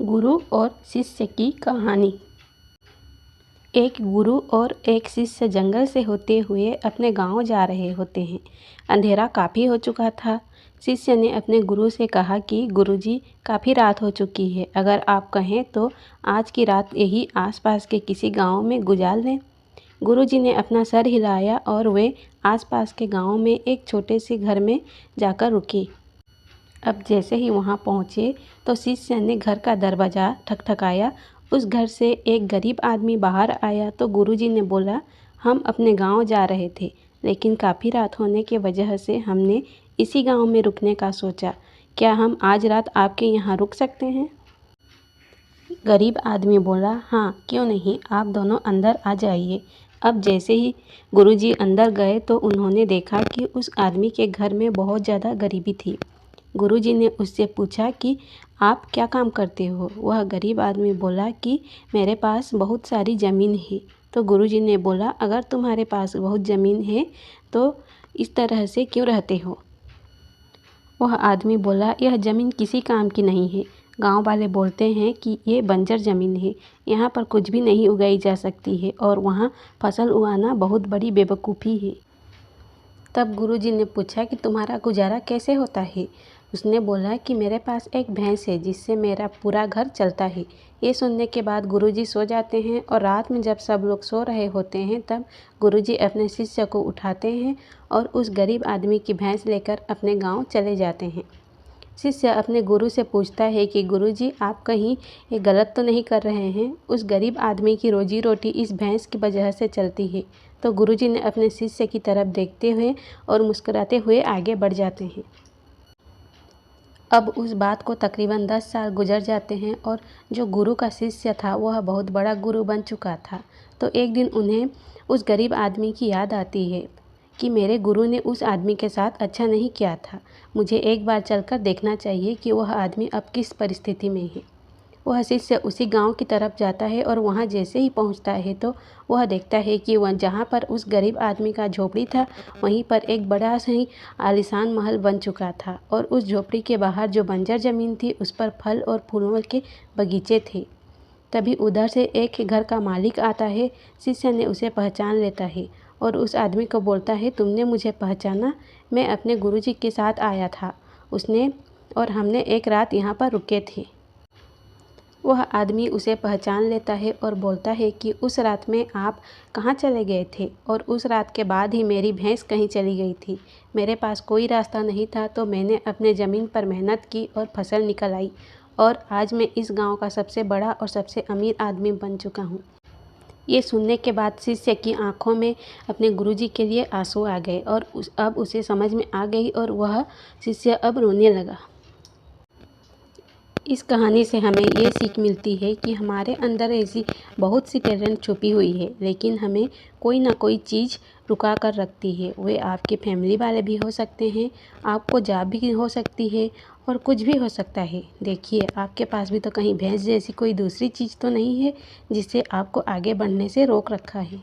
गुरु और शिष्य की कहानी। एक गुरु और एक शिष्य जंगल से होते हुए अपने गांव जा रहे होते हैं। अंधेरा काफ़ी हो चुका था। शिष्य ने अपने गुरु से कहा कि गुरुजी, काफ़ी रात हो चुकी है, अगर आप कहें तो आज की रात यही आसपास के किसी गांव में गुजार लें। गुरुजी ने अपना सर हिलाया और वे आसपास के गांव में एक छोटे से घर में जाकर रुके। अब जैसे ही वहां पहुंचे तो शिष्य ने घर का दरवाज़ा ठकठकाया। उस घर से एक गरीब आदमी बाहर आया तो गुरुजी ने बोला, हम अपने गांव जा रहे थे, लेकिन काफ़ी रात होने की वजह से हमने इसी गांव में रुकने का सोचा। क्या हम आज रात आपके यहाँ रुक सकते हैं? गरीब आदमी बोला, हाँ क्यों नहीं, आप दोनों अंदर आ जाइए। अब जैसे ही गुरुजी अंदर गए तो उन्होंने देखा कि उस आदमी के घर में बहुत ज़्यादा गरीबी थी। गुरुजी ने उससे पूछा कि आप क्या काम करते हो? वह गरीब आदमी बोला कि मेरे पास बहुत सारी ज़मीन है। तो गुरुजी ने बोला, अगर तुम्हारे पास बहुत ज़मीन है तो इस तरह से क्यों रहते हो? वह आदमी बोला, यह ज़मीन किसी काम की नहीं है। गांव वाले बोलते हैं कि ये बंजर ज़मीन है, यहाँ पर कुछ भी नहीं उगाई जा सकती है और वहाँ फसल उगाना बहुत बड़ी बेवकूफ़ी है। तब गुरुजी ने पूछा कि तुम्हारा गुजारा कैसे होता है? उसने बोला कि मेरे पास एक भैंस है जिससे मेरा पूरा घर चलता है। ये सुनने के बाद गुरुजी सो जाते हैं और रात में जब सब लोग सो रहे होते हैं तब गुरुजी अपने शिष्य को उठाते हैं और उस गरीब आदमी की भैंस लेकर अपने गांव चले जाते हैं। शिष्य अपने गुरु से पूछता है कि गुरुजी, आप कहीं ये गलत तो नहीं कर रहे हैं? उस गरीब आदमी की रोजी रोटी इस भैंस की वजह से चलती है। तो गुरुजी ने अपने शिष्य की तरफ देखते हुए और मुस्कुराते हुए आगे बढ़ जाते हैं। अब उस बात को तकरीबन 10 साल गुजर जाते हैं और जो गुरु का शिष्य था वह बहुत बड़ा गुरु बन चुका था। तो एक दिन उन्हें उस गरीब आदमी की याद आती है कि मेरे गुरु ने उस आदमी के साथ अच्छा नहीं किया था। मुझे एक बार चलकर देखना चाहिए कि वह आदमी अब किस परिस्थिति में है। वह शिष्य उसी गांव की तरफ जाता है और वहां जैसे ही पहुंचता है तो वह देखता है कि वह जहां पर उस गरीब आदमी का झोपड़ी था वहीं पर एक बड़ा ही आलीशान महल बन चुका था और उस झोपड़ी के बाहर जो बंजर ज़मीन थी उस पर फल और फूलों के बगीचे थे। तभी उधर से एक घर का मालिक आता है। शिष्य ने उसे पहचान लेता है और उस आदमी को बोलता है, तुमने मुझे पहचाना? मैं अपने गुरुजी के साथ आया था, उसने और हमने एक रात यहाँ पर रुके थे। वह आदमी उसे पहचान लेता है और बोलता है कि उस रात में आप कहाँ चले गए थे? और उस रात के बाद ही मेरी भैंस कहीं चली गई थी। मेरे पास कोई रास्ता नहीं था तो मैंने अपने ज़मीन पर मेहनत की और फसल निकल आई और आज मैं इस गांव का सबसे बड़ा और सबसे अमीर आदमी बन चुका हूँ। ये सुनने के बाद शिष्य की आंखों में अपने गुरुजी के लिए आंसू आ गए और अब उसे समझ में आ गई और वह शिष्य अब रोने लगा। इस कहानी से हमें ये सीख मिलती है कि हमारे अंदर ऐसी बहुत सी टैलेंट छुपी हुई है, लेकिन हमें कोई ना कोई चीज़ रुका कर रखती है। वे आपके फैमिली वाले भी हो सकते हैं, आपको जॉब भी हो सकती है और कुछ भी हो सकता है। देखिए, आपके पास भी तो कहीं भैंस जैसी कोई दूसरी चीज़ तो नहीं है जिससे आपको आगे बढ़ने से रोक रखा है।